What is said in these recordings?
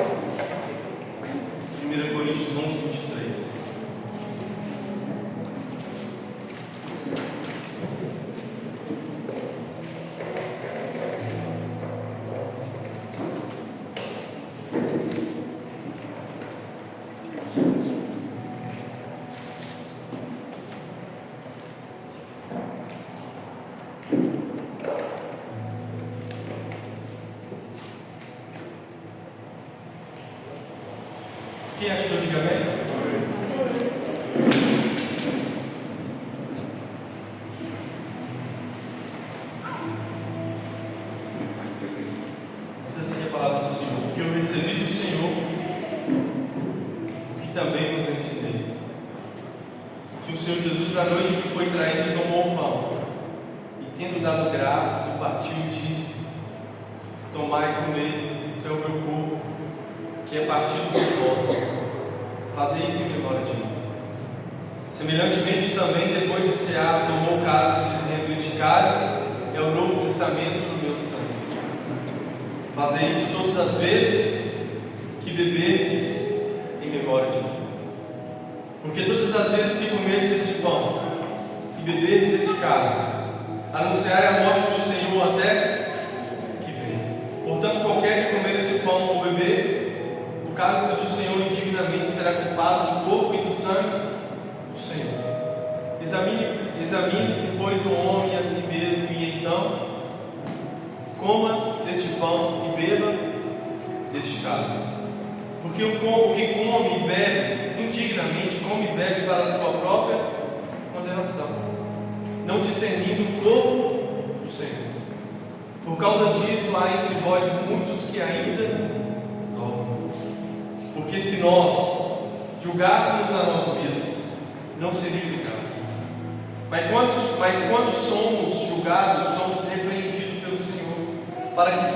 1 Coríntios 11, 23. Quem achou, diga amém? Diz assim a palavra do Senhor: que eu recebi do Senhor, o que também vos ensinei. Que o Senhor Jesus, na noite que foi traído, tomou o pão e, tendo dado graças, o partiu e disse: tomai e comei, isso é o meu corpo, que é partido por vós. Fazei isso em memória de mim. Semelhantemente também, depois de cear, tomou o cálice, dizendo: este cálice é o Novo Testamento do meu sangue. Fazei isso todas as vezes que beberdes em memória de mim. Porque todas as vezes que comerdes este pão e beberdes este cálice, anunciai a morte do Senhor até que venha. Portanto, qualquer que comer este pão ou beber o cálice do Senhor indignamente será culpado do corpo e do sangue do Senhor. Examine-se, pois, o homem a si mesmo, e então coma deste pão e beba deste cálice. Porque o que come e bebe indignamente, come e bebe para a sua própria condenação, não discernindo o corpo do Senhor. Por causa disso, há entre vós muitos que ainda dormem. Porque se nós julgássemos a nós mesmos, não seríamos julgados. Mas quando somos julgados, somos repreendidos pelo Senhor, para que não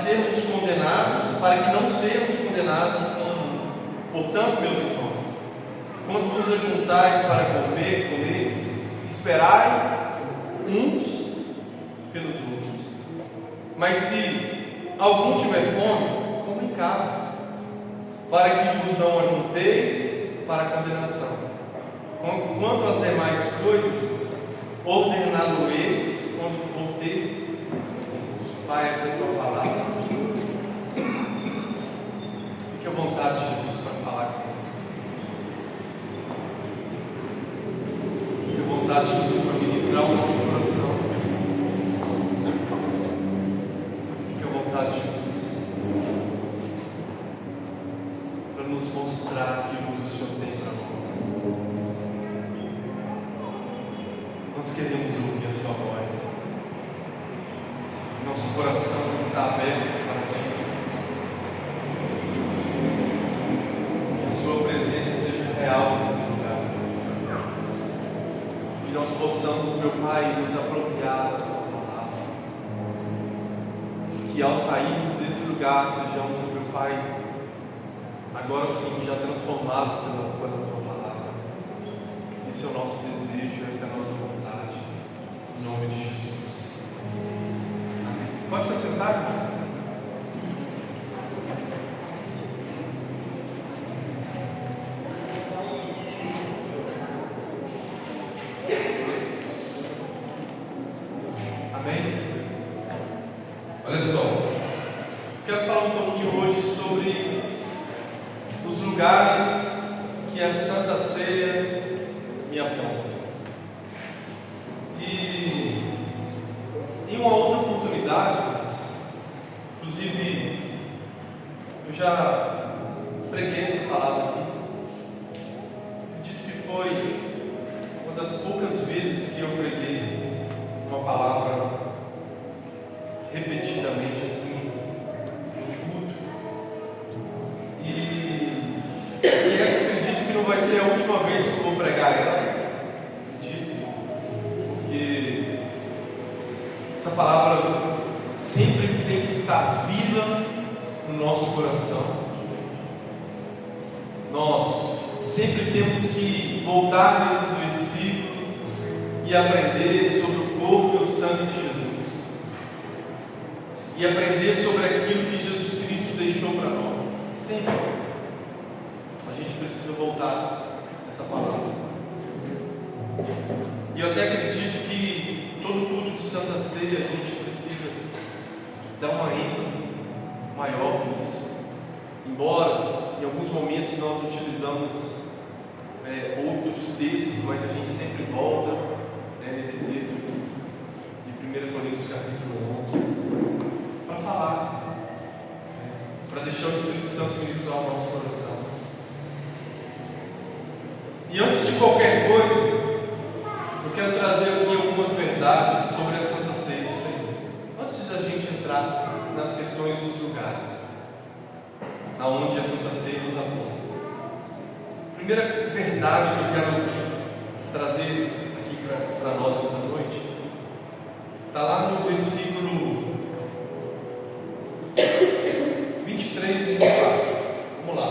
sermos condenados com o mundo. Portanto, meus irmãos, quando vos ajuntais para comer, esperai uns pelos outros. Mas se algum tiver fome, coma em casa, para que vos não ajunteis para a condenação. Quanto às demais coisas, ordená-lo-eis quando for ter convosco. Pai, essa é a tua palavra. Fique à vontade, Jesus, para falar conosco. Fique à vontade, Jesus, para ministrar o nosso coração. Fique à vontade, Jesus, para nos mostrar aquilo que o Senhor tem para nós. Nós queremos ouvir a sua voz. Nosso coração está aberto para ti. Que a sua presença seja real nesse lugar. Que nós possamos, meu Pai, nos apropriar da sua palavra. Que ao sairmos desse lugar sejamos, meu Pai, agora sim já transformados pela tua palavra. Esse é o nosso desejo, essa é a nossa vontade. Em nome de Jesus. Amém. Pode se sentar, irmãos. Amém? Olha só. Quero falar um pouquinho hoje sobre os lugares que a Santa Ceia me aponta. E em uma outra oportunidade, inclusive eu já preguei essa palavra aqui. Acredito que foi uma das poucas vezes que eu preguei uma palavra repetidamente assim no culto. E essa acredito que não vai ser a última vez que eu vou pregar ela. Porque essa palavra sempre tem que estar viva no nosso coração. Nós sempre temos que voltar nesses versículos e aprender sobre o corpo e o sangue de Jesus. E aprender sobre aquilo que Jesus Cristo deixou para nós. sempre a gente precisa voltar nessa palavra. E eu até acredito que todo culto de Santa Ceia a gente precisa dar uma ênfase maior nisso. Embora em alguns momentos nós utilizamos outros textos, mas a gente sempre volta nesse texto de 1 Coríntios capítulo 11 para falar, para deixar o Espírito Santo ministrar o nosso coração. E antes de qualquer coisa, eu quero trazer aqui algumas verdades sobre a Santa Ceia do Senhor, antes de a gente entrar nas questões dos lugares aonde a Santa Ceia nos aponta. Primeira verdade que eu quero trazer aqui para nós essa noite está lá no versículo 23 e 24. Vamos lá.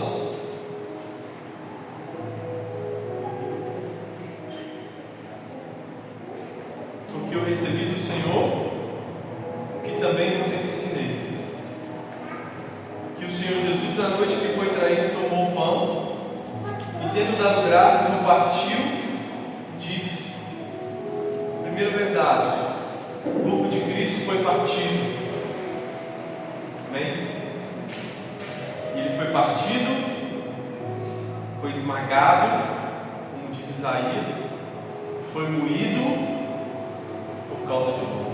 Porque eu recebi do Senhor que também vos ensinei, que o Senhor Jesus, na noite que foi traído, tomou o pão e, tendo dado graças, o partiu e disse: primeira verdade, o corpo de Cristo foi partido. Amém? E ele foi partido, foi esmagado, como diz Isaías, foi moído por causa de nós.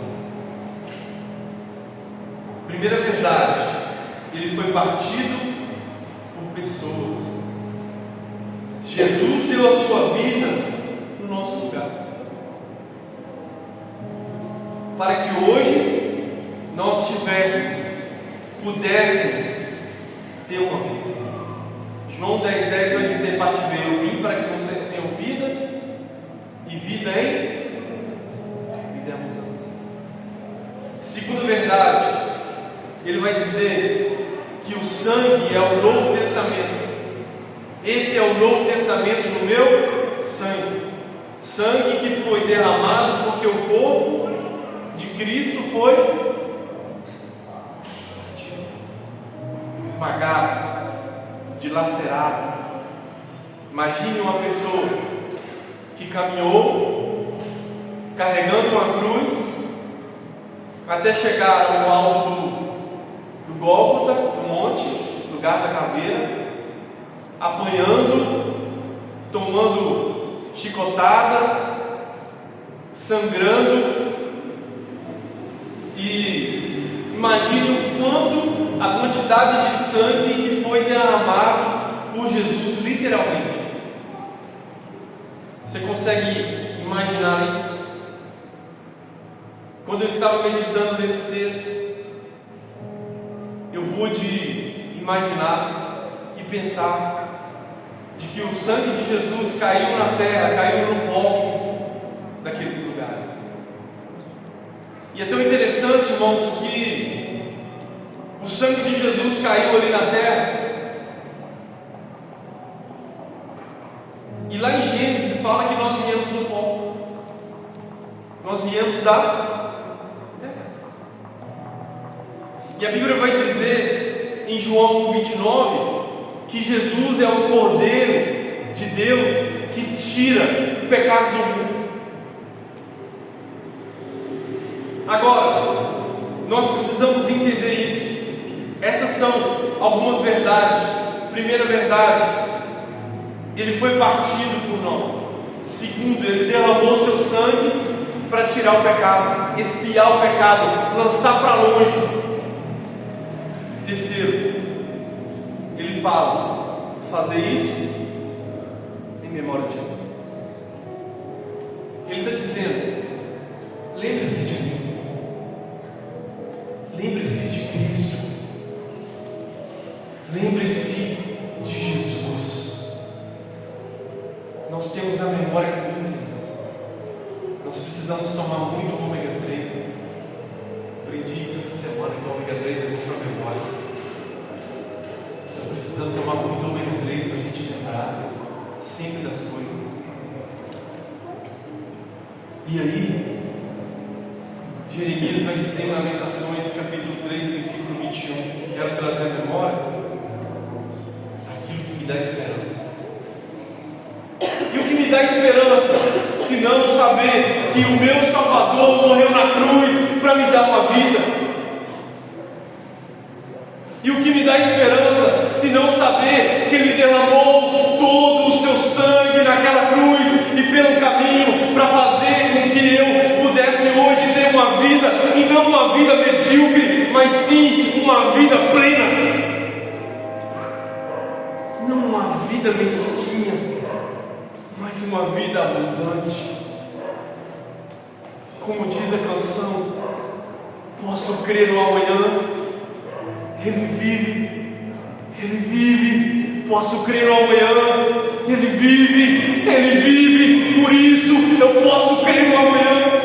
Primeira verdade, ele foi partido por pessoas. Jesus deu a sua vida no nosso lugar, para que hoje nós pudéssemos ter uma vida. João 10,10 vai dizer, parte B: eu vim para que vocês tenham vida, e vida em abundância. Segunda verdade, ele vai dizer que o sangue é o Novo Testamento. Esse é o Novo Testamento no meu sangue. Sangue que foi derramado porque o corpo de Cristo foi esmagado, dilacerado. Imagine uma pessoa que caminhou carregando uma cruz até chegar ao alto do Gólgota, do monte, lugar da caveira, apanhando, tomando chicotadas, sangrando. E imagine o quanto, a quantidade de sangue que foi derramado por Jesus, literalmente. Você consegue imaginar isso? Quando eu estava meditando nesse texto, eu pude imaginar e pensar de que o sangue de Jesus caiu na terra, caiu no pó daqueles lugares. E é tão interessante, irmãos, que o sangue de Jesus caiu ali na terra. E lá em Gênesis fala que nós viemos do pó. Nós viemos da terra. E a Bíblia vai dizer em João 1,29 que Jesus é o Cordeiro de Deus que tira o pecado do mundo. Agora, nós precisamos entender isso. Essas são algumas verdades. Primeira verdade, ele foi partido por nós. Segundo, ele derramou seu sangue para tirar o pecado, expiar o pecado, lançar para longe. Terceiro, ele fala: fazer isso em memória de mim. Ele está dizendo: lembre-se de mim. Lembre-se de Cristo. Lembre-se de Jesus. Nós temos a memória curta, nós precisamos tomar muito ômega 3. Aprendi isso essa semana, que o ômega 3 é muito para a memória. Então precisamos tomar muito ômega 3 para a gente lembrar sempre das coisas. E aí, Jeremias vai dizer em Lamentações, capítulo 3, versículo 21, quero trazer a memória, dá esperança. E o que me dá esperança, se não saber que o meu Salvador morreu na cruz para me dar uma vida? E o que me dá esperança, se não saber que Ele derramou todo o seu sangue naquela cruz e pelo caminho para fazer com que eu pudesse hoje ter uma vida, e não uma vida medíocre, mas sim uma vida plena, não uma vida mesquinha, mas uma vida abundante. Como diz a canção, posso crer no amanhã, Ele vive, posso crer no amanhã, Ele vive, por isso eu posso crer no amanhã.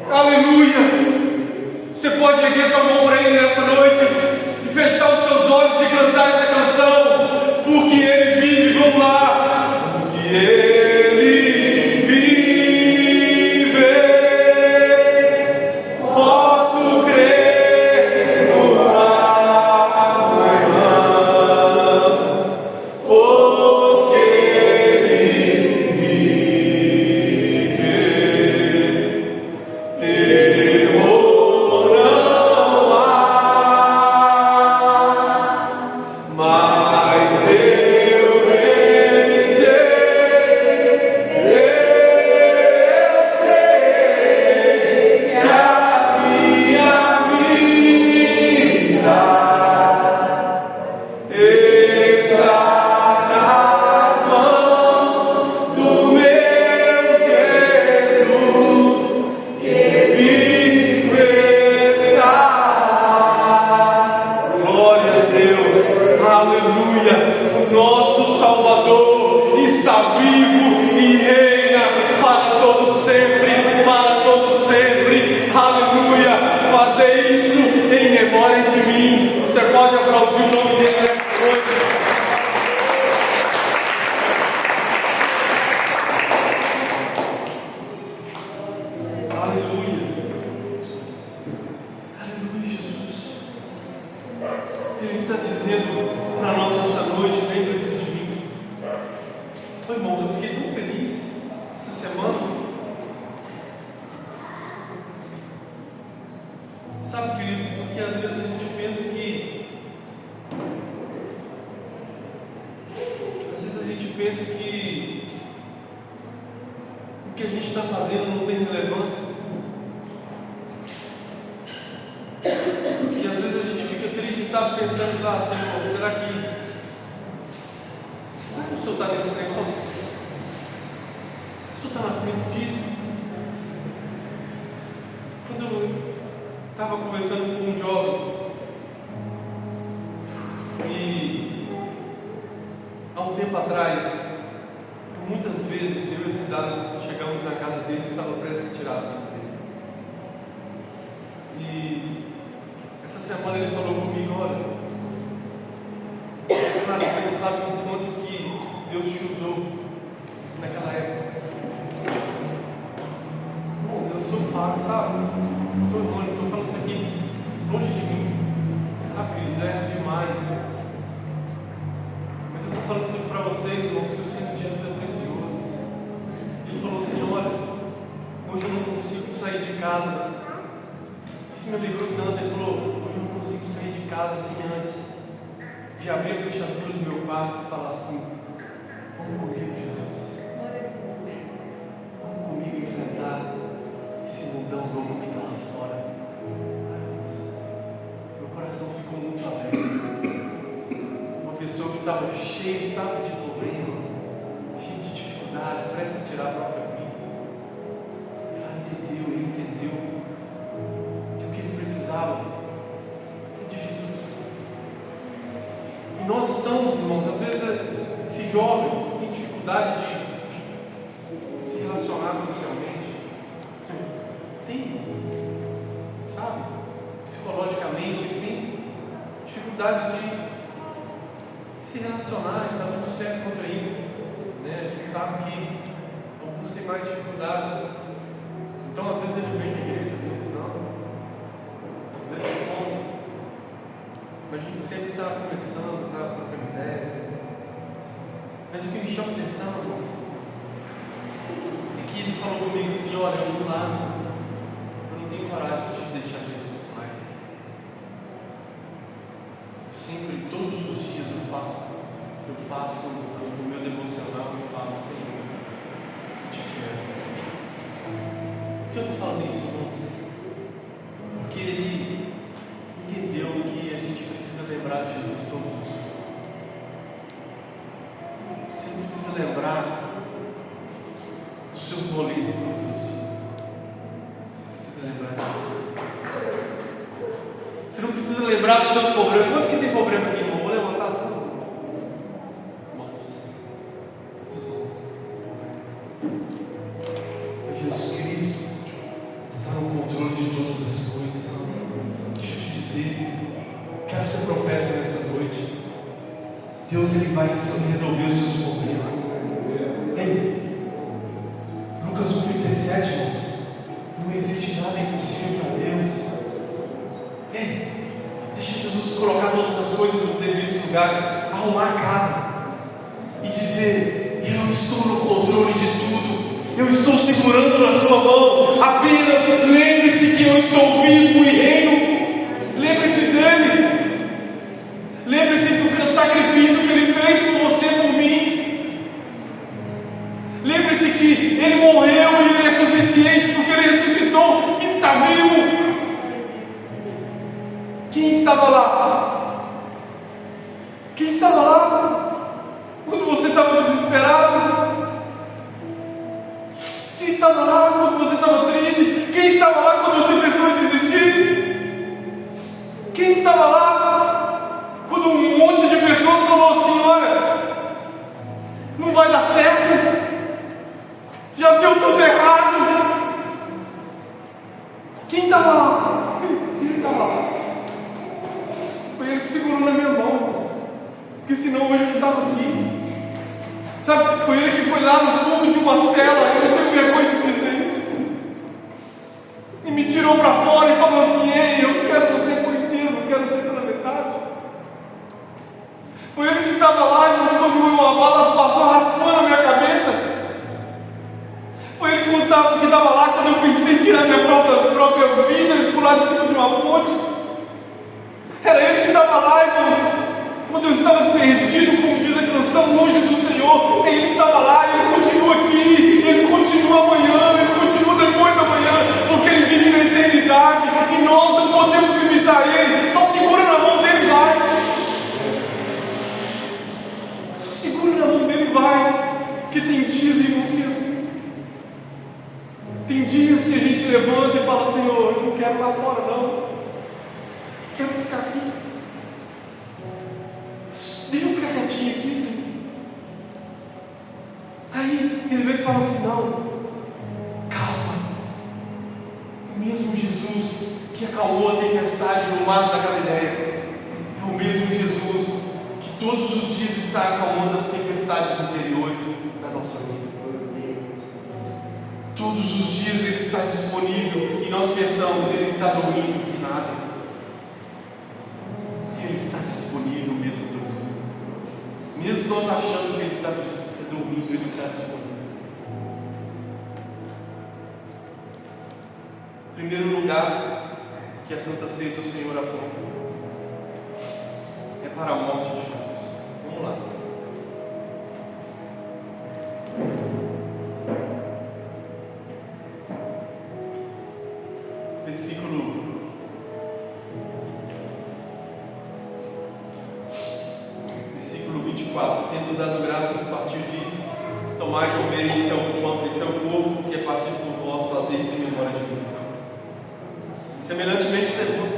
Aleluia! Você pode erguer sua mão para Ele nessa noite e fechar os seus olhos e cantar essa canção, porque Ele vive. Vamos lá, porque Ele vive, posso crer no amanhã, porque Ele vive. Temor não há, mas eu bem sei que a minha vida está nas mãos do meu Jesus, que vivo está. Glória a Deus, aleluia. O nosso Salvador está vivo e reina para todo sempre, aleluia. Fazer isso em memória de mim. Você pode aplaudir o nome dele nessa noite. Aleluia, aleluia, Jesus. Ele está dizendo para nós essa noite: lembre-se de mim. Oh, irmãos, eu fiquei tão feliz essa semana. Sabe, queridos, porque às vezes a gente pensa que o que a gente está fazendo não tem relevância. E às vezes a gente fica triste, sabe, pensando lá, Senhor, será que o Senhor está nesse negócio? Será que o Senhor está na frente disso? Quando eu estava conversando com um jovem, e há um tempo atrás, muitas vezes eu e esse dado chegamos na casa dele e estava prestes a tirar a vida dele. E essa semana ele falou comigo: olha, claro, você não sabe o quanto que Deus te usou naquela época. Irmãos, eu sou Fábio, sabe? Sou irmão, eu estou falando isso aqui longe de mim. Sabe, queridos, é demais. Mas eu estou falando isso para vocês, irmãos, que eu sinto Jesus é precioso. Ele falou assim: olha, hoje eu não consigo sair de casa. Isso me alegrou tanto. Ele falou: hoje eu não consigo sair de casa assim antes de abrir a fechadura do meu quarto e falar assim: vamos comigo, Jesus. Vamos comigo enfrentar esse mundão louco que está lá fora. Ai, Deus, meu coração ficou muito alegre. Uma pessoa que estava cheia, sabe, de problema, cheia de dificuldade, prestes a tirar a própria vida. Ele entendeu que o que ele precisava é de Jesus. E nós estamos, irmãos, às vezes esse jovem tem dificuldade de se relacionar socialmente. Tem, sabe? Psicologicamente, ele tem dificuldade de se relacionar, e está tudo certo contra isso, né? A gente sabe que alguns têm mais dificuldade. Então, às vezes ele vem na igreja, às vezes não. Às vezes some. Mas a gente sempre está conversando, está trocando ideia. Mas o que me chama a atenção, irmãos, é que ele falou comigo assim: olha, eu não tenho coragem de deixar Jesus mais. Sempre, todos os dias eu faço o meu devocional e falo: Senhor, eu te quero. Por que eu estou falando isso, irmãos? Porque ele entendeu que a gente precisa lembrar de Jesus todos os dias. Você não precisa lembrar dos seus boletos todos os dias. Você precisa lembrar de Jesus. Você não precisa lembrar dos seus problemas. Quantos que tem problema aqui, irmão? Vou levantar as mãos. Jesus Cristo está no controle de todas as coisas. Deixa eu te dizer, quero ser profético nessa noite. Deus, ele vai resolver os seus problemas. Ei, Lucas 1,37, irmãos. Não existe nada impossível para Deus. Ei, deixa Jesus colocar todas as coisas nos devidos lugares, arrumar a casa e dizer: eu estou no controle de tudo. Eu estou segurando na sua mão. Apenas lembre-se que eu estou vivo e reino. Lembre-se dele. Lembre-se do sacrifício que ele fez por você e por mim. Lembre-se que ele morreu e ele é suficiente, porque ele ressuscitou e está vivo. Quem estava lá? Quem estava lá quando você estava desesperado? Quem estava lá quando você estava triste? Quem estava lá quando você pensou em desistir? Quem estava lá quando um monte de pessoas falou assim: olha, não vai dar certo, já deu tudo errado? Quem estava lá? Ele estava lá. Foi ele que segurou na minha mão, porque senão hoje eu não estava aqui. Sabe, foi ele que foi lá no fundo de uma cela, eu não tenho vergonha de dizer isso, e me tirou para fora e falou assim: ei, eu não quero você por inteiro, não quero você pela metade. Foi ele que estava lá e mostrou que uma bala passou raspando a minha cabeça. Foi ele que estava lá quando eu pensei em tirar minha própria vida e pular de cima de uma ponte. Era ele que estava lá, irmãos, quando eu estava perdido, como diz a canção, longe do Senhor. Ele estava lá, ele continua aqui, ele continua amanhã, ele continua depois da manhã, porque ele vive na eternidade e nós não podemos limitar ele. Só segura na mão dele e vai. Só segura na mão dele e vai. Porque tem dias, irmãos, que assim. Tem dias que a gente levanta e fala: Senhor, eu não quero ir lá fora, não. Quero ficar aqui. Deixa eu ficar quietinho aqui, Senhor. Aí ele veio e fala assim: não, calma. O mesmo Jesus que acalmou a tempestade no mar da Galileia é o mesmo Jesus que todos os dias está acalmando as tempestades interiores da nossa vida. Todos os dias ele está disponível e nós pensamos: ele está dormindo, que nada. Ele está disponível mesmo dormindo. Mesmo nós achando que ele está dormindo, ele está disponível. Primeiro lugar que a Santa Ceia do Senhor aponta é para a morte de Jesus. Vamos lá. Versículo 24. Tendo dado graças, partiu disso: tomai e comei, esse é o pão, esse é o corpo que é partido por vós, fazei isso em memória de mim. Semelhantemente,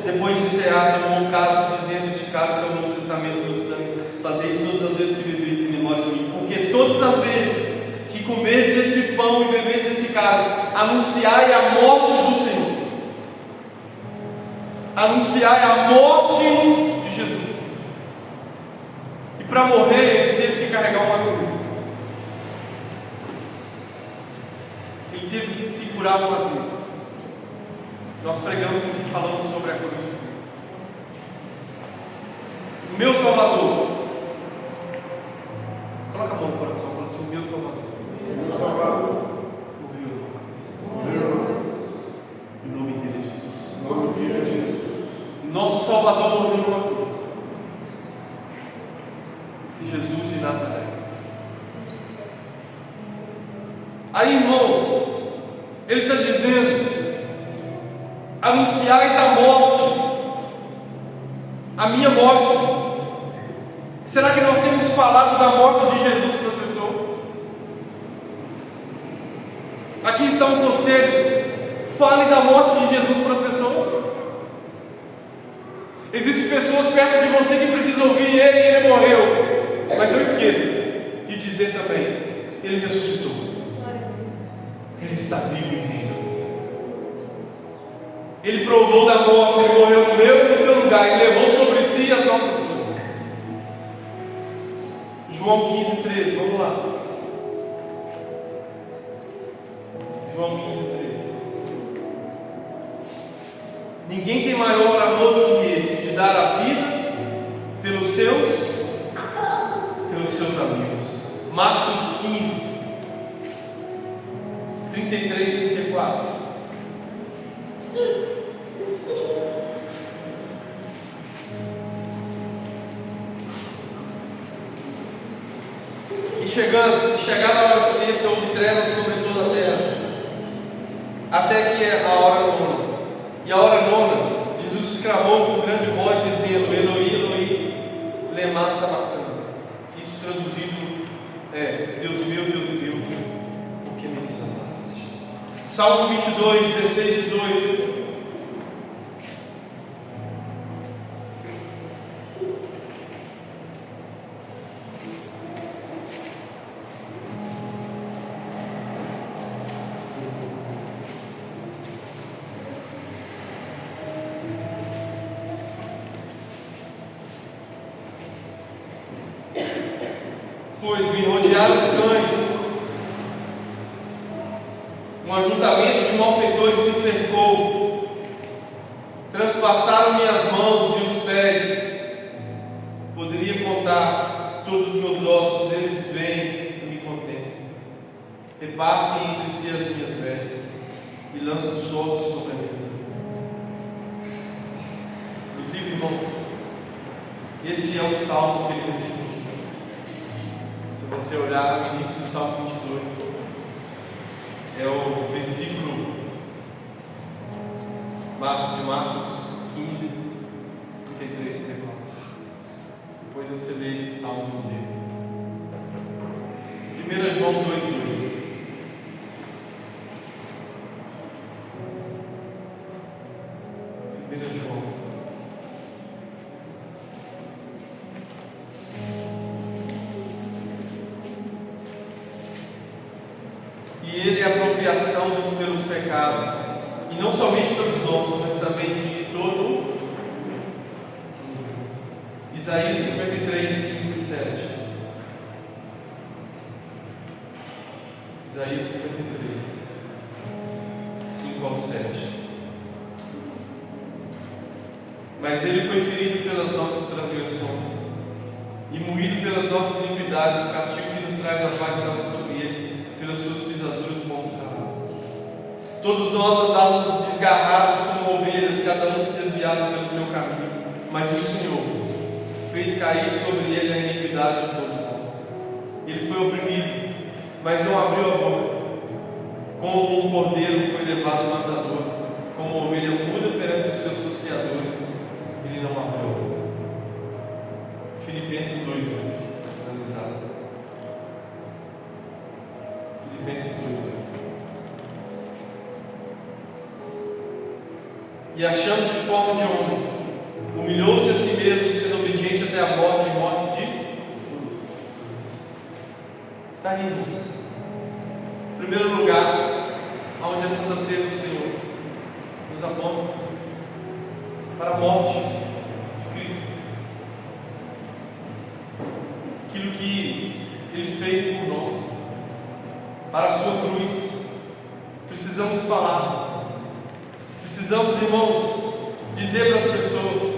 depois de cear, tomou o cálice, dizendo: este cálice é o Novo Testamento do sangue, fazei isso todas as vezes que bebeis em memória de mim. Porque todas as vezes que comerdes este pão e bebeis esse cálice, anunciai a morte do Senhor. Anunciai a morte de Jesus. E para morrer, ele teve que carregar uma cruz. Ele teve que segurar uma cruz. Nós pregamos aqui falando sobre a cruz de Cristo. O meu Salvador. Coloca a mão no coração. Jesus de Nazaré. Aí, irmãos, ele está dizendo: anunciais a morte, a minha morte. Será que nós temos falado da morte de Jesus para as pessoas? Aqui está um conselho: fale da morte de Jesus para as pessoas. Existem pessoas perto de você que precisam ouvir ele morreu. Mas não esqueça de dizer também: ele ressuscitou. Ele está vivo e reina. Ele provou da morte, ele morreu no meu e no seu lugar, ele levou sobre si as nossas vidas. João 15:13, vamos lá. João 15:13. Ninguém tem maior amor do que esse, de dar a vida pelos seus amigos. Marcos 15, 33 e 34. Chegada a hora sexta, houve trevas sobre toda a terra, até que a hora nona. E a hora nona, Jesus exclamou com grande voz, dizendo: Eloi, Eloi, lema sabachthani. Isso traduzido é: Deus meu, por que me desamparaste? Salmo 22, 16, 18. Pois me rodearam os cães, um ajuntamento de malfeitores me cercou, transpassaram minhas mãos e os pés. Poderia contar todos os meus ossos, eles vêm e me contemplam. Repartem entre si as minhas vestes e lançam sorte sobre mim. Inclusive, irmãos, esse é o salmo que ele recitou. Se você olhar no início do Salmo 22, é o versículo de Marcos 15, 33 e 34. Depois você lê esse salmo inteiro. 1 João 2, 2. E ele é a apropriação pelos pecados, e não somente pelos nossos, mas também de todo. Isaías 53, 5 e 7. Isaías 53, 5 ao 7. Mas ele foi ferido pelas nossas transgressões e moído pelas nossas iniquidades. O castigo que nos traz a paz estava sobre ele, pelas suas pisaduras fomos sarados. Todos nós andávamos desgarrados como ovelhas, cada um se desviava pelo seu caminho, mas o Senhor fez cair sobre ele a iniquidade de todos nós. Ele foi oprimido, mas não abriu a boca. Como um cordeiro foi levado ao matador, como uma ovelha muda perante os seus tosqueadores, ele não abriu a boca. Filipenses 2:8, finalizado. Filipenses 2:8. E achando de forma de homem, humilhou-se a si mesmo, sendo obediente até a morte, e morte de cruz. Está aí, irmãos. Em primeiro lugar, onde a Santa Ceia do Senhor nos aponta para a morte de Cristo. Aquilo que Ele fez por nós, para a sua cruz. Precisamos falar. Precisamos, irmãos, dizer para as pessoas: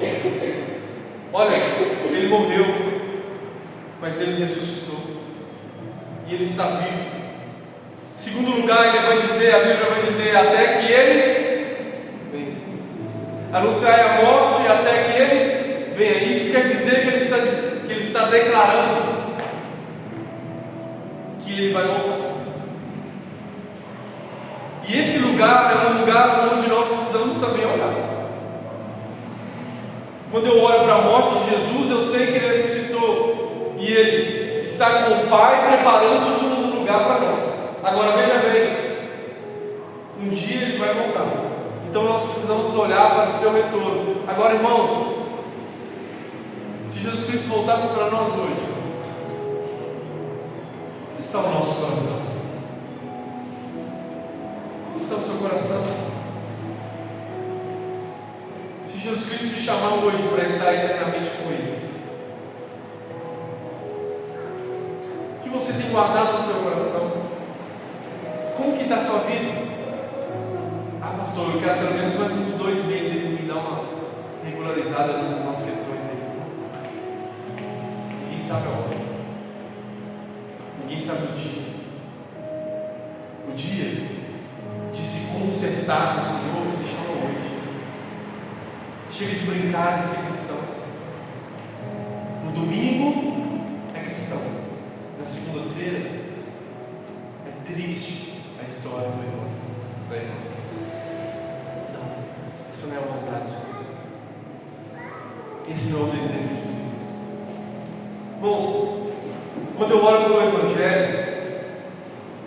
olha, Ele morreu, mas Ele ressuscitou, e Ele está vivo. Em segundo lugar, Ele vai dizer, a Bíblia vai dizer, até que Ele venha. Anunciar a morte até que Ele venha. Isso quer dizer que Ele está que Ele está declarando que Ele vai voltar. E esse lugar é um lugar onde nós precisamos também olhar. Quando eu olho para a morte de Jesus, eu sei que Ele ressuscitou e Ele está com o Pai preparando um lugar para nós. Agora veja bem, um dia Ele vai voltar, então nós precisamos olhar para o seu retorno. Agora, irmãos, se Jesus Cristo voltasse para nós hoje, como está o nosso coração? Como está o seu coração? Se Jesus Cristo te chamar hoje para estar eternamente com Ele, o que você tem guardado no seu coração? Como que está a sua vida? Ah, pastor, eu quero pelo menos mais uns 2 meses Ele me dar uma regularizada nas nossas questões aí. Ninguém sabe a hora. Ninguém sabe o dia. O dia de se consertar com o Senhor se chama hoje. Chega de brincar de ser cristão. No domingo é cristão. Na segunda-feira é triste a história do irmão. Não, essa não é a vontade de Deus. Esse não é o desejo de Deus. Irmãos, quando eu olho para o Evangelho,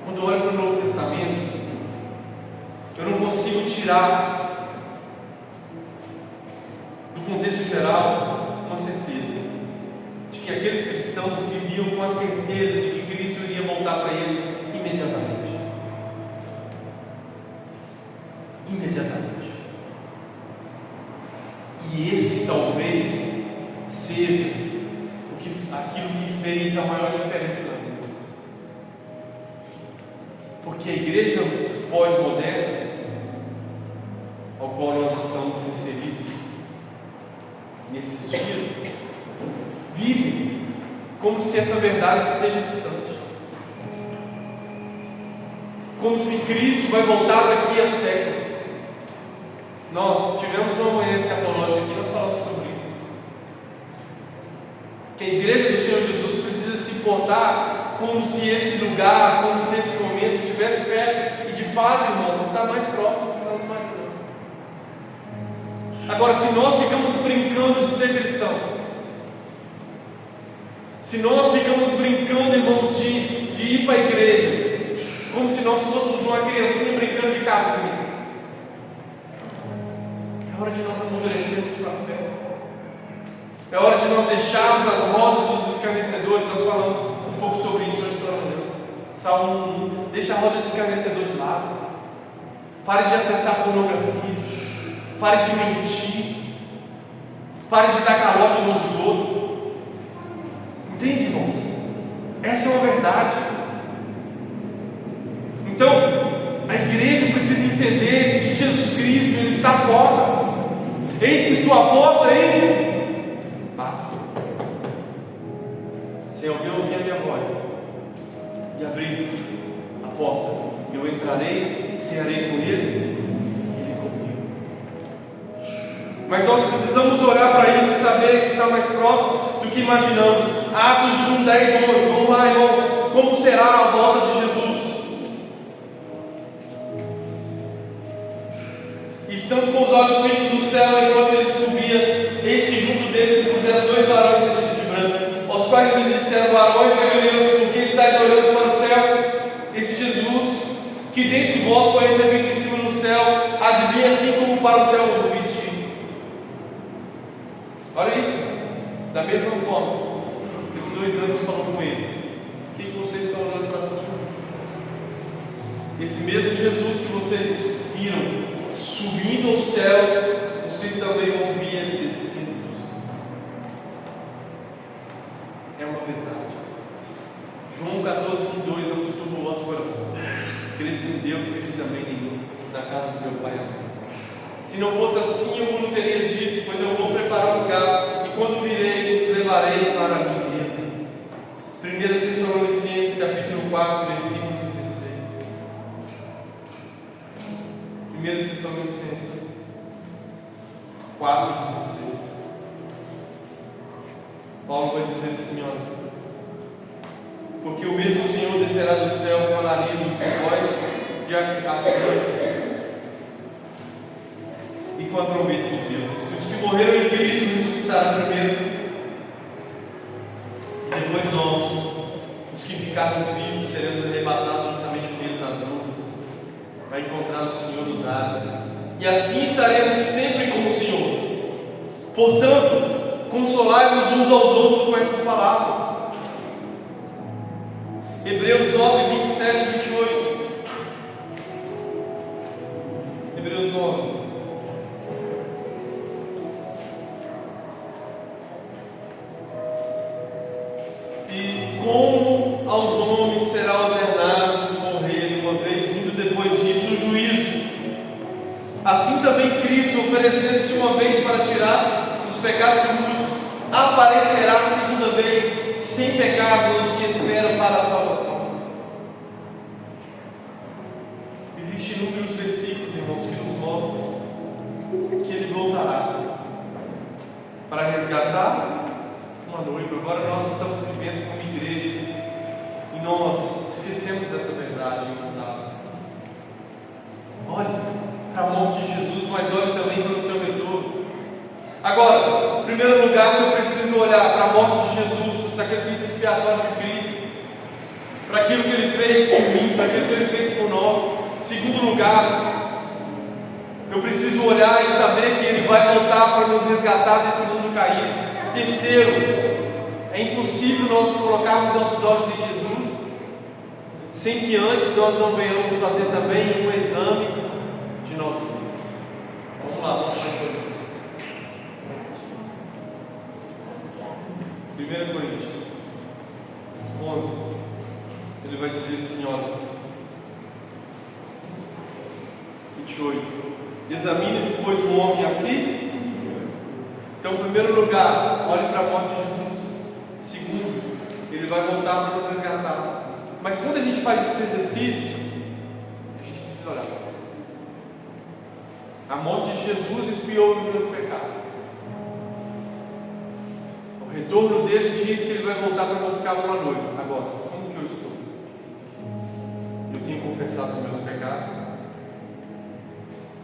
quando eu olho para o Novo Testamento, eu não consigo tirar do contexto geral uma certeza de que aqueles cristãos viviam com a certeza de que Cristo iria voltar para eles imediatamente. Imediatamente. E esse talvez seja aquilo que fez a maior diferença na vida deles. Porque a igreja pós-moderna, ao qual nós estamos inseridos nesses dias, vive como se essa verdade esteja distante, como se Cristo vai voltar daqui a séculos. Nós tivemos uma manhã escatológica aqui, nós falamos sobre isso, que a igreja do Senhor Jesus precisa se portar como se esse lugar, como se esse momento estivesse perto, e de fato, irmãos, está mais próximo do que nós imaginamos. Agora, se nós ficamos brincando de ser cristão, se nós ficamos brincando, irmãos, de ir para a igreja, como se nós fôssemos uma criancinha brincando de casinha, é hora de nós amadurecermos para a fé. É hora de nós deixarmos as rodas dos escarnecedores. Nós falamos um pouco sobre isso hoje pela manhã. Salmo 1. Deixa a roda do escarnecedor de lado. Pare de acessar pornografia. Pare de mentir. Pare de dar calote uns dos outros. Entende, irmãos? Essa é uma verdade. Então, a igreja precisa entender que Jesus Cristo, Ele está à porta. Eis que estou à porta e bato. Se alguém ouvir a minha voz e abrir a porta, eu entrarei, cearei com Ele e Ele comigo. Mas nós precisamos olhar para isso e saber que está mais próximo do que imaginamos. Atos 1, 10, 11. Vamos lá, irmãos. Como será a volta de Jesus? Estando com os olhos fixos no céu, enquanto ele subia, eis que junto dele se puseram 2 varões vestidos de branco, aos quais lhes disseram: varões galileus, por que estáis olhando para o céu? Esse Jesus, que dentre vós foi recebido em cima no céu, adivinha assim como para o céu o viste. Olha isso. Da mesma forma, aqueles 2 anjos falando com eles: o que vocês estão olhando para cima? Esse mesmo Jesus que vocês viram subindo aos céus, vocês também vão ver Ele descendo. É uma verdade. João 14, 2: não se turbe o vosso coração. Credes em Deus, crede também em mim. Na casa do meu Pai há muitas moradas. Se não fosse assim, eu não teria dito: pois eu vou preparar um lugar, e quando virei, os levarei para mim mesmo. 1 Tessalonicenses capítulo 4, versículo 16. 1 Tessalonicenses 4,16. Paulo vai dizer assim, olha, porque o mesmo Senhor descerá do céu com alarido e voz de arcanjo e com a trombeta de Deus. Os que morreram em Cristo ressuscitarão primeiro, e depois nós, os que ficarmos vivos, seremos arrebatados juntamente com Ele nas nuvens, para encontrar o Senhor nos ares, e assim estaremos sempre com o Senhor. Portanto, consolai-vos uns aos outros com essas palavras. Hebreus 9, 27 e 28. Hebreus 9. E como aos homens será ordenado morrer uma vez, vindo depois disso o juízo, assim também Cristo, oferecendo-se uma vez para tirar os pecados de muitos, aparecerá a segunda vez sem pecado os que esperam para a salvação. Existem inúmeros versículos, irmãos, que nos mostram que Ele voltará para resgatar uma noiva. Agora nós estamos vivendo como igreja e nós esquecemos dessa verdade incontável. Olhe para a morte de Jesus, mas olhe também para o seu retorno. Agora, em primeiro lugar, que eu preciso olhar para a morte de Jesus, para o sacrifício expiatório de Cristo, para aquilo que Ele fez por mim, para aquilo que Ele fez por nós. Em segundo lugar, eu preciso olhar e saber que Ele vai voltar para nos resgatar desse mundo caído. Terceiro, é impossível nós colocarmos nossos olhos em Jesus sem que antes nós não venhamos fazer também um exame de nós mesmos. Vamos lá, vamos para isso. 1 Coríntios 11, ele vai dizer assim, olha, 28, examine-se, pois, o homem a si. Então, em primeiro lugar, olhe para a morte de Jesus. Segundo, Ele vai voltar para nos resgatar. Mas quando a gente faz esse exercício, a gente precisa olhar para nós. A morte de Jesus expiou os meus pecados. O retorno dele diz que Ele vai voltar para buscar uma noiva. Agora, como que eu estou? Eu tenho confessado os meus pecados?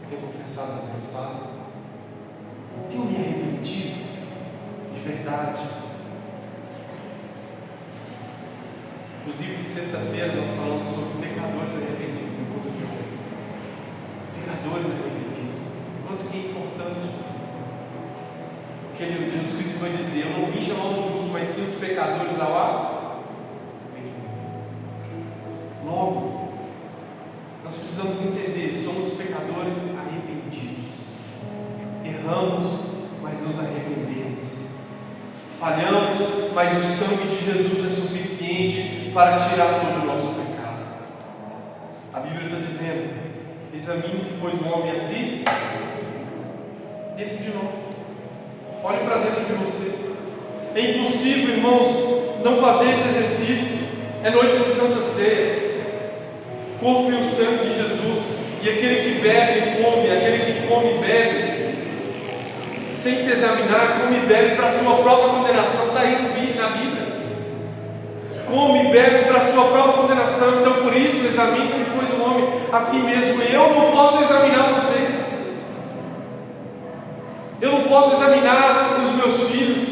Eu tenho confessado as minhas falhas? Tenho me arrependido de verdade? Inclusive, sexta-feira nós falamos sobre pecadores arrependidos no culto de homens. Pecadores arrependidos. Quanto que é importante. Porque Jesus Cristo vai dizer: eu não vim chamar os justos, mas sim os pecadores ao arrependimento. Logo, nós precisamos entender: somos pecadores arrependidos. Erramos, mas nos arrependemos. Falhamos, mas o sangue de Jesus é suficiente para tirar todo o nosso pecado. A Bíblia está dizendo: examine-se, pois, o homem a si dentro de nós. Olhe para dentro de você. É impossível, irmãos, não fazer esse exercício. É noite de Santa Ceia, corpo e o sangue de Jesus. E aquele que bebe e come, aquele que come e bebe sem se examinar, come e bebe para a sua própria condenação. Está aí na Bíblia. Come e bebe para a sua própria condenação. Então, por isso, examine-se, pois, o homem a si mesmo. Eu não posso examinar você. Eu não posso examinar os meus filhos.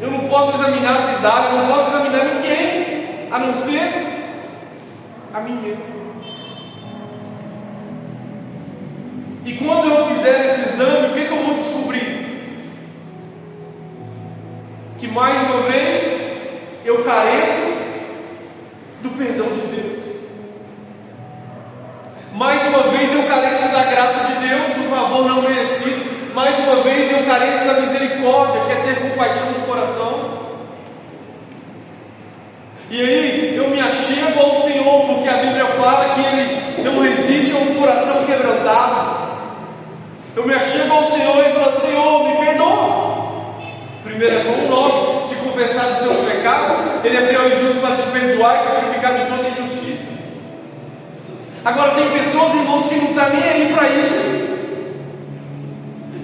Eu não posso examinar a cidade. Eu não posso examinar ninguém, a não ser a mim mesmo. E quando eu fizer esse exame, o que eu vou descobrir? Que mais uma vez eu careço do perdão de Deus. Mais uma vez eu careço da graça de Deus, do favor não merecido. Mais uma vez eu careço da misericórdia, que é ter compaixão de coração. E aí eu me achego ao Senhor, porque a Bíblia fala que Ele não resiste a um coração quebrantado. Eu me achego ao Senhor e falo: Senhor, me perdoa. 1 João 9: se confessar os seus pecados, Ele é fiel e justo para te perdoar e te purificar de toda injustiça. Agora, tem pessoas, irmãos, que não estão nem aí para isso.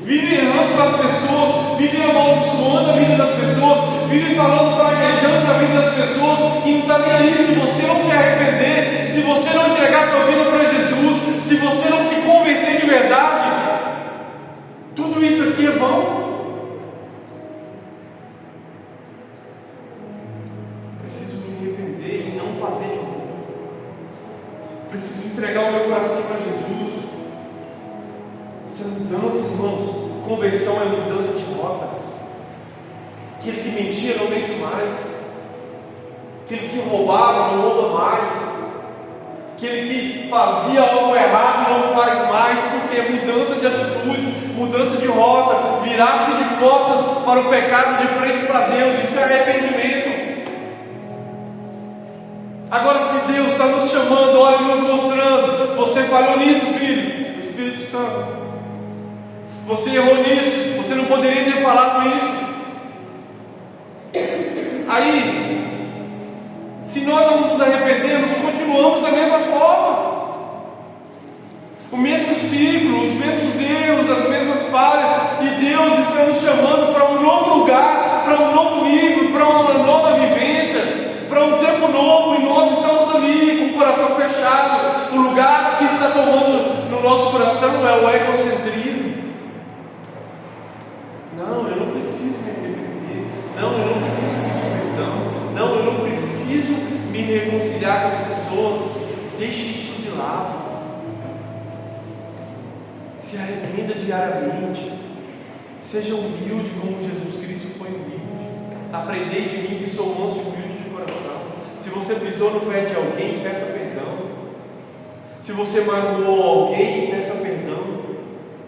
vivem errando para as pessoas, vivem amaldiçoando a vida das pessoas, vivem falando, praguejando a vida das pessoas, e não está nem aí. Se você não se arrepender, se você não entregar sua vida para Jesus, se você não se converter de verdade, tudo isso aqui é vão. Preciso me arrepender e não fazer de novo. Preciso entregar o meu coração para Jesus. Isso é mudança, irmãos. Conversão é mudança de rota. Aquele que mentia não mente mais. Aquele que roubava não rouba mais. Aquele que fazia algo errado não faz mais, porque é mudança de atitude, mudança de rota, virar-se de costas para o pecado, de frente para Deus. Isso é arrependimento. Agora, se Deus está nos chamando, olha, nos mostrando, você falhou nisso, filho, Espírito Santo, você errou nisso, você não poderia ter falado isso. Aí, se nós não nos arrependermos, continuamos da mesma forma, o mesmo ciclo, os mesmos erros, as mesmas falhas, e Deus está nos chamando para um novo lugar, para um novo nível, para uma nova vivência, para um tempo novo, e nós estamos ali com o coração fechado. O lugar que está tomando no nosso coração é o egocentrismo. Não, eu não preciso me arrepender. Não, eu não preciso pedir perdão. Não, eu não preciso me reconciliar com as pessoas. Deixe isso de lado. Se arrependa diariamente. Seja humilde como Jesus Cristo foi humilde. Aprendei de mim que sou manso e humilde de coração. Se você pisou no pé de alguém, peça perdão. Se você magoou alguém, peça perdão.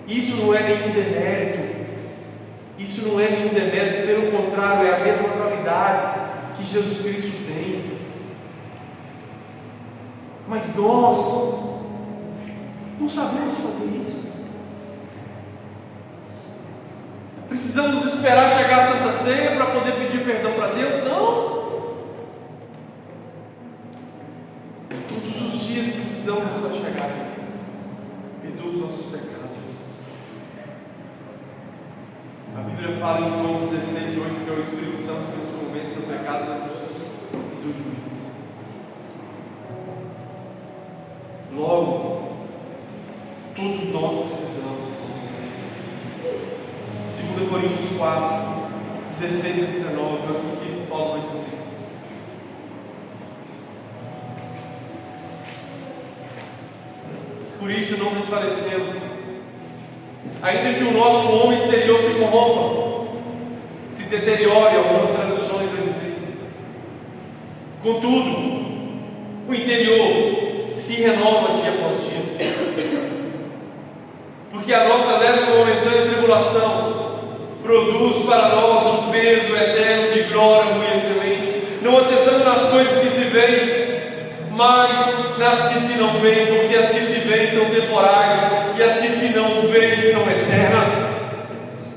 Isso não é nenhum demérito. Isso não é nenhum demérito, pelo contrário, é a mesma qualidade que Jesus Cristo tem. Mas nós não sabemos fazer isso. Precisamos esperar chegar a Santa Ceia para poder pedir perdão para Deus? Não. Todos os dias precisamos nos achegar. Perdoa os nossos pecados. A Bíblia fala em João 16:8 que é o Espírito Santo que nos convence do pecado, da justiça e do juízo. Logo, todos nós precisamos. 2 Coríntios 4, 16 a 19, é o que Paulo vai dizer. Por isso não desfalecemos, ainda que o nosso homem exterior se corrompa, se deteriore, algumas traduções vai dizer. Contudo, o interior se renova dia após dia, porque a nossa leve e momentânea tribulação produz para nós um peso eterno de glória muito excelente, não atentando nas coisas que se veem, mas nas que se não veem, porque as que se veem são temporais, e as que se não veem são eternas.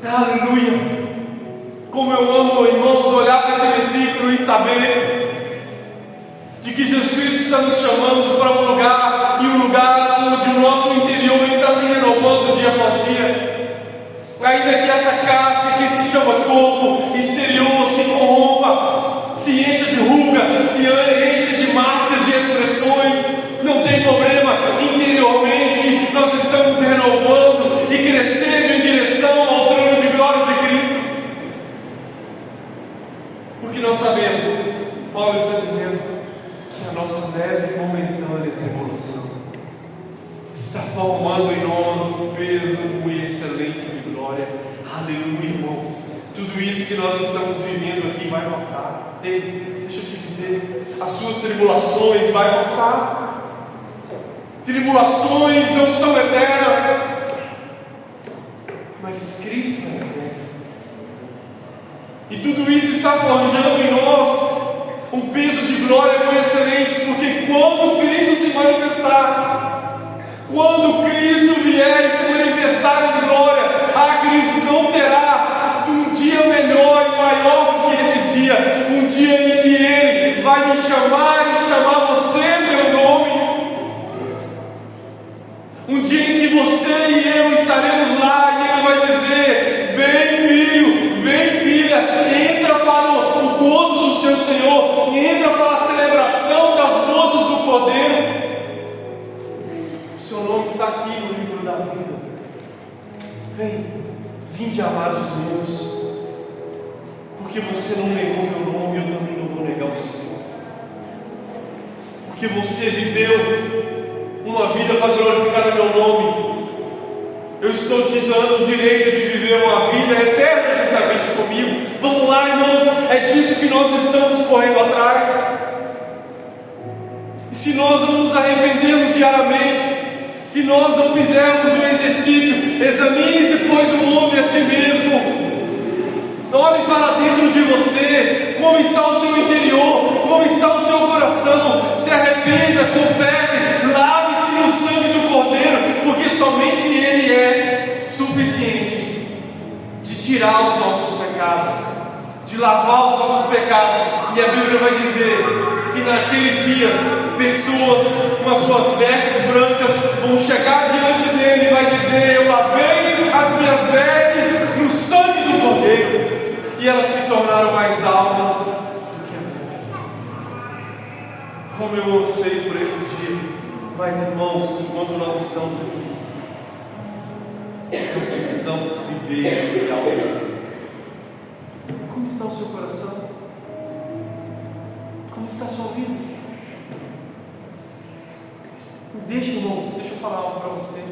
Aleluia! Como eu amo, irmãos, olhar para esse versículo e saber de que Jesus Cristo está nos chamando para um lugar, e um lugar onde o nosso interior está se renovando dia após dia. Ainda que essa casca que se chama corpo exterior se corrompa, se encha de ruga, se encha de marcas e expressões, não tem problema. Interiormente nós estamos renovando e crescendo em direção ao trono de glória de Cristo, porque nós sabemos, Paulo está dizendo, que a nossa leve e momentânea tribulação está formando em nós um peso muito excelente de glória. Aleluia, irmãos. Tudo isso que nós estamos vivendo aqui vai passar. Ei, deixa eu te dizer, as suas tribulações vai passar. Tribulações não são eternas, mas Cristo é eterno. E tudo isso está forjando em nós um peso de glória muito excelente, porque quando Cristo se manifestar, quando Cristo vier e se manifestar em glória, Cristo não terá um dia melhor e maior do que esse dia, um dia em que Ele vai me chamar e chamar você pelo nome, um dia em que você e eu estaremos lá e Ele vai dizer: gozo do seu Senhor e entra para a celebração das bodas do Cordeiro. O seu nome está aqui no livro da vida. Vinde, amados meus, porque você não negou meu nome, eu também não vou negar o seu. Porque você viveu uma vida para glorificar o meu nome, eu estou te dando o direito de viver uma vida eterna juntamente comigo. Vamos lá, irmãos, é disso que nós estamos correndo atrás. E se nós não nos arrependermos diariamente, se nós não fizermos um exercício, examine-se, pois, o homem a si mesmo. Olhe para dentro de você, como está o seu interior, como está o seu coração. Se arrependa, confesse, lave-se no sangue do Cordeiro, porque somente Ele é suficiente de tirar os nossos pecados, de lavar os nossos pecados. E a Bíblia vai dizer que naquele dia, pessoas com as suas vestes brancas vão chegar diante dele e vai dizer: eu lavei as minhas vestes no sangue do Cordeiro, e elas se tornaram mais altas do que a minha vida. Como eu anseio por esse dia. Mas, irmãos, enquanto nós estamos aqui, nós precisamos viver esse algo. Como está o seu coração? Como está a sua vida? Deixa, irmãos, deixa eu falar algo para você.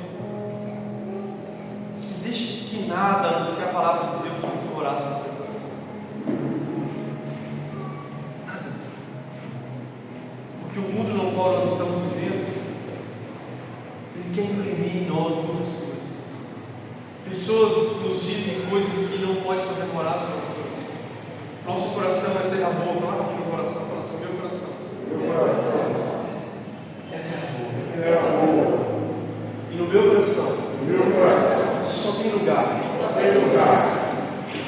Deixe que nada, a não ser a palavra de Deus, seja morada no seu coração. Nada. Porque o mundo no qual nós estamos vivendo, ele quer imprimir em nós muitas coisas. Pessoas nos dizem coisas que não pode fazer morada no nosso coração. Nosso coração é terra boa. Não é meu coração, fala assim: meu coração. Meu coração é terra boa. E no meu coração, só tem lugar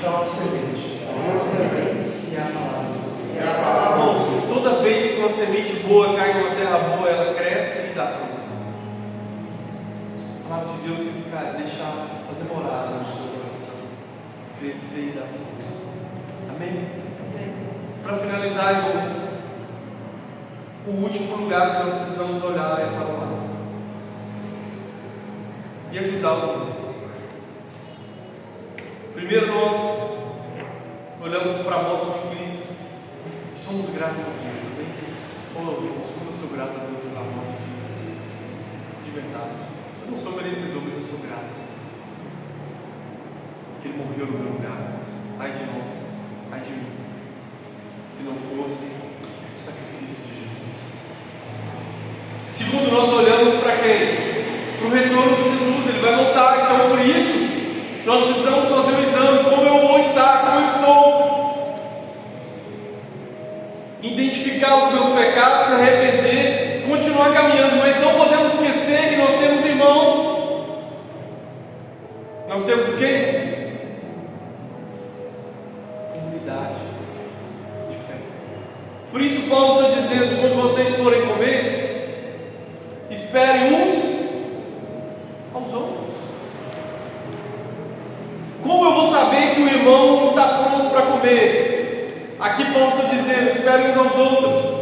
para uma semente, que é a palavra de Deus. Irmãos, toda vez que uma semente boa cai numa terra boa, ela cresce e dá fruto. A palavra de Deus tem que deixar fazer morada no seu coração, crescer e dar fruto. Amém? Para finalizar, irmãos, o último lugar que nós precisamos olhar é para o lado e ajudar os irmãos. Primeiro, nós olhamos para a morte de Cristo e somos gratos a Deus. Amém? Oh, irmãos, como eu sou grato a Deus pela morte de Jesus. De verdade. Eu não sou merecedor, mas eu sou grato. Porque Ele morreu no meu lugar. Ai de nós, ai de mim, se não fosse o sacrifício de Jesus. Segundo, nós olhamos para quem? Para o retorno de Jesus. Ele vai voltar. Então, por isso, nós precisamos fazer um exame. Como eu vou estar? Como eu estou? Identificar os meus pecados, se arrepender, continuar caminhando. Mas não podemos esquecer que nós temos irmãos. Nós temos o quê? Comunidade de fé. Por isso Paulo está dizendo: quando vocês forem comer, esperem uns aos outros. Como eu vou saber que o irmão está pronto para comer? Aqui Paulo está dizendo: esperem uns aos outros.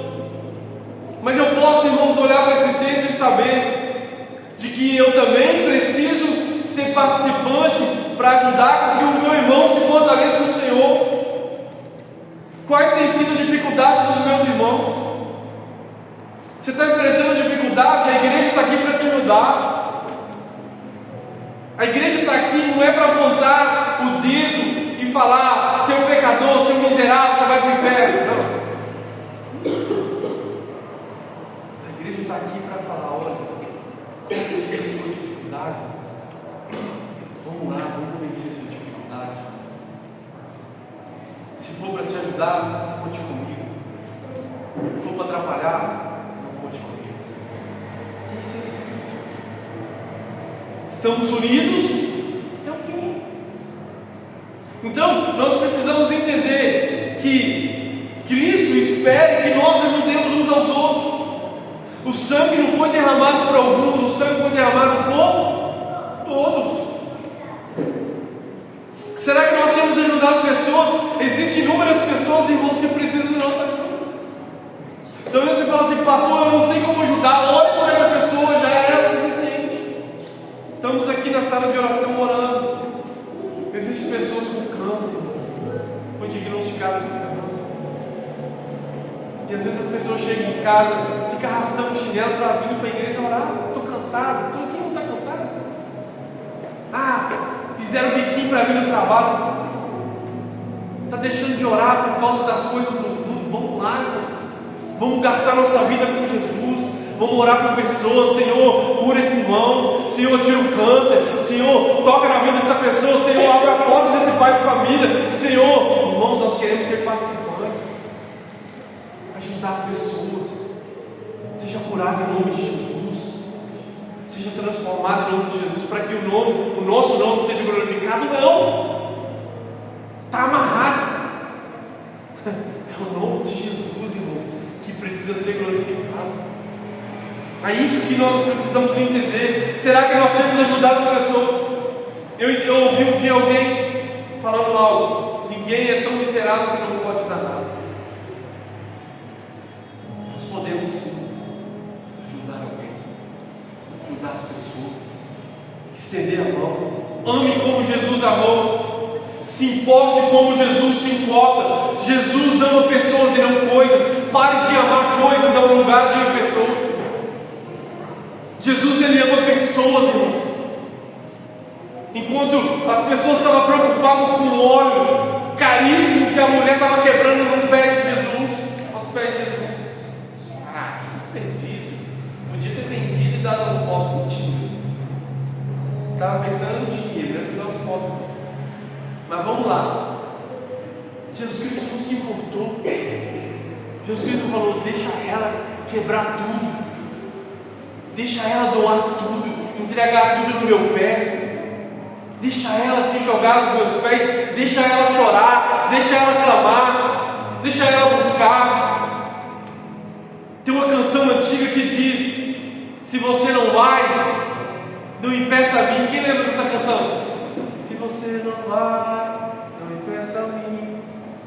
Mas eu posso, irmãos, olhar para esse texto e saber de que eu também preciso ser participante para ajudar com que o meu irmão se fortaleça no Senhor. Quais têm sido as dificuldades dos meus irmãos? Você está enfrentando dificuldade? A igreja está aqui para te ajudar. A igreja está aqui não é para apontar o dedo e falar: seu pecador, seu miserável, você vai para o inferno. Não. A igreja está aqui para falar: olha, qual é a sua dificuldade? Vamos lá, vamos vencer essa dificuldade. Se for para te ajudar, conte comigo. Se for para atrapalhar, não conte comigo. Tem que ser assim. Estamos unidos até o fim. Então, nós precisamos entender que Cristo espera que nós ajudemos uns aos outros. O sangue não foi derramado por alguns, o sangue foi derramado por todos. Será que nós temos ajudado pessoas? Existem inúmeras pessoas, irmãos, que precisam pessoa chega em casa, fica arrastando o chinelo para vir para a igreja orar. Estou cansado. Quem não está cansado? Fizeram biquinho para vir no trabalho. Está deixando de orar por causa das coisas do mundo. Vamos lá, irmãos. Vamos gastar nossa vida com Jesus. Vamos orar por pessoas. Senhor, cura esse irmão. Senhor, tira o câncer. Senhor, toca na vida dessa pessoa. Senhor, abre a porta desse pai de família. Senhor, irmãos, nós queremos ser participantes. Ajudar as pessoas. Seja curado em nome de Jesus. Seja transformado em nome de Jesus. Para que o nosso nome seja glorificado. Não. Está amarrado. É o nome de Jesus, irmãos, que precisa ser glorificado. É isso que nós precisamos entender. Será que nós temos ajudado as pessoas? Eu ouvi um dia alguém falando algo. Ninguém é tão miserável que não pode dar nada. Nós podemos sim ajudar alguém, ajudar as pessoas, estender a mão. Ame como Jesus amou. Se importe como Jesus se importa. Jesus ama pessoas e não coisas. Pare de amar coisas ao lugar de pessoas. Jesus, ele ama pessoas, irmãos. Enquanto as pessoas estavam preocupadas com o óleo caríssimo que a mulher estava quebrando no pé de Jesus, aos pés de Jesus. Que desperdício. Podia ter vendido e dado aos pobres. Mentira. Você estava pensando no dinheiro, em ajudar os pobres. Mas vamos lá. Jesus Cristo não se importou. Jesus Cristo falou: deixa ela quebrar tudo. Deixa ela doar tudo, entregar tudo no meu pé. Deixa ela se jogar nos meus pés. Deixa ela chorar. Deixa ela clamar. Deixa ela buscar. Tem uma canção antiga que diz: se você não vai, não impeça a mim. Quem lembra dessa canção? Se você não vai, não impeça a mim.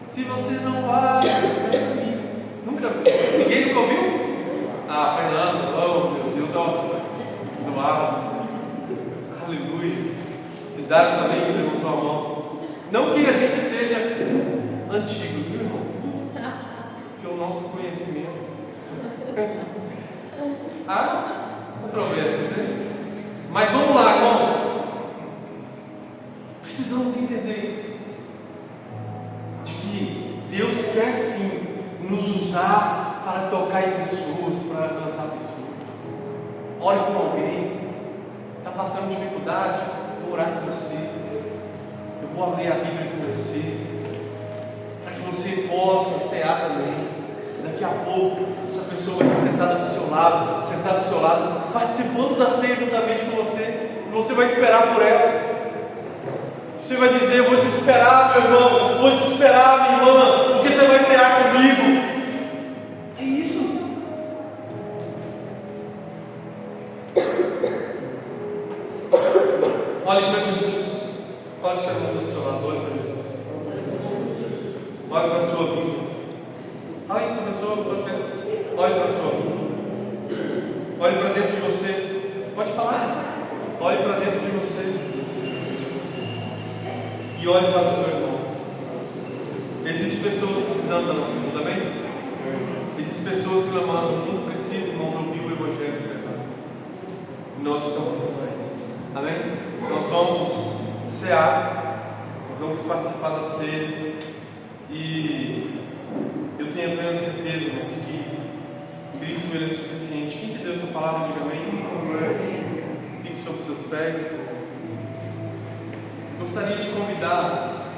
Se você não vai, não impeça a mim. Ninguém nunca ouviu? Fernando, oh meu Deus, Eduardo, aleluia. Cidade também levantou a mão. Não que a gente seja antigos, viu, irmão? Porque o nosso conhecimento. Controvérsias, né? Mas vamos lá, irmãos. Precisamos entender isso. De que Deus quer sim nos usar para tocar em pessoas, para alcançar pessoas. Ore com alguém. Está passando dificuldade? Eu vou orar com você. Eu vou ler a Bíblia com você. Para que você possa cear também. Daqui a pouco, essa pessoa vai estar sentada do seu lado, participando da ceia juntamente com você. E você vai esperar por ela. Você vai dizer: eu vou te esperar, meu irmão. Vou te esperar, minha irmã. Porque você vai cear comigo. É isso. Olhe para Jesus. Olhe para o seu irmão do seu lado. Olhe para Jesus. Olhe para a sua vida. Olha essa pessoa. Olhe para a sua vida. Olhe para dentro de você. Pode falar. Olhe para dentro de você. E olhe para o seu irmão. Existem pessoas precisando da nossa ajuda, amém? Existem pessoas clamando: o mundo precisa, irmãos, ouvir o Evangelho de verdade. E nós estamos aqui para isso, amém? Nós vamos cear, nós vamos participar da ceia. E eu tenho a plena certeza, irmãos, que Cristo ele é suficiente. Quem que deu essa palavra, diga amém. Fique sobre os seus pés. Gostaria de convidar